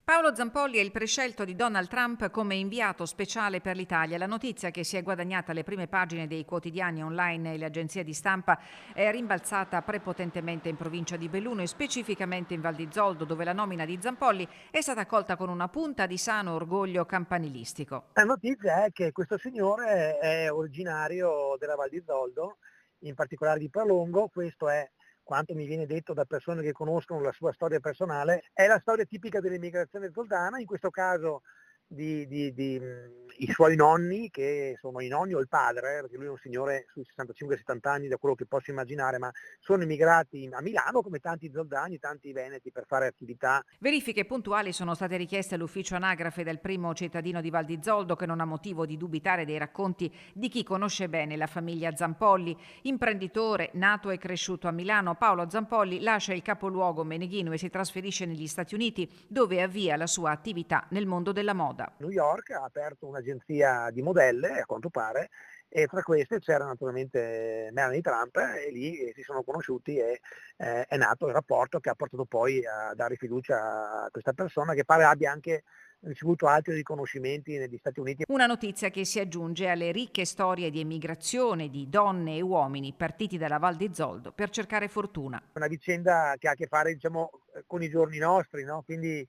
Paolo Zampolli è il prescelto di Donald Trump come inviato speciale per l'Italia. La notizia che si è guadagnata le prime pagine dei quotidiani online e le agenzie di stampa è rimbalzata prepotentemente in provincia di Belluno e specificamente in Val di Zoldo, dove la nomina di Zampolli è stata accolta con una punta di sano orgoglio campanilistico. La notizia è che questo signore è originario della Val di Zoldo, in particolare di Pralongo. Questo è quanto mi viene detto da persone che conoscono la sua storia personale. È la storia tipica dell'immigrazione zoldana, in questo caso i suoi nonni, che sono i nonni o il padre, perché lui è un signore sui 65-70 anni, da quello che posso immaginare, ma sono immigrati a Milano come tanti zoldani, tanti veneti, per fare attività. Verifiche puntuali sono state richieste all'ufficio anagrafe del primo cittadino di Val di Zoldo, che non ha motivo di dubitare dei racconti di chi conosce bene la famiglia Zampolli. Imprenditore, nato e cresciuto a Milano, Paolo Zampolli lascia il capoluogo meneghino e si trasferisce negli Stati Uniti, dove avvia la sua attività nel mondo della moda. New York ha aperto un'agenzia di modelle, a quanto pare, e tra queste c'era naturalmente Melanie Trump, e lì si sono conosciuti e è nato il rapporto che ha portato poi a dare fiducia a questa persona, che pare abbia anche ricevuto altri riconoscimenti negli Stati Uniti. Una notizia che si aggiunge alle ricche storie di emigrazione di donne e uomini partiti dalla Val di Zoldo per cercare fortuna. Una vicenda che ha a che fare, diciamo, con i giorni nostri, no? Quindi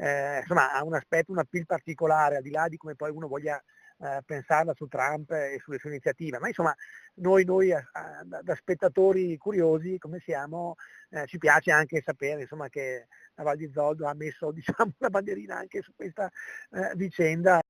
insomma ha un aspetto, un appeal particolare, al di là di come poi uno voglia pensarla su Trump e sulle sue iniziative. Ma insomma noi da spettatori curiosi come siamo, ci piace anche sapere, insomma, che la Val di Zoldo ha messo, diciamo, la bandierina anche su questa vicenda.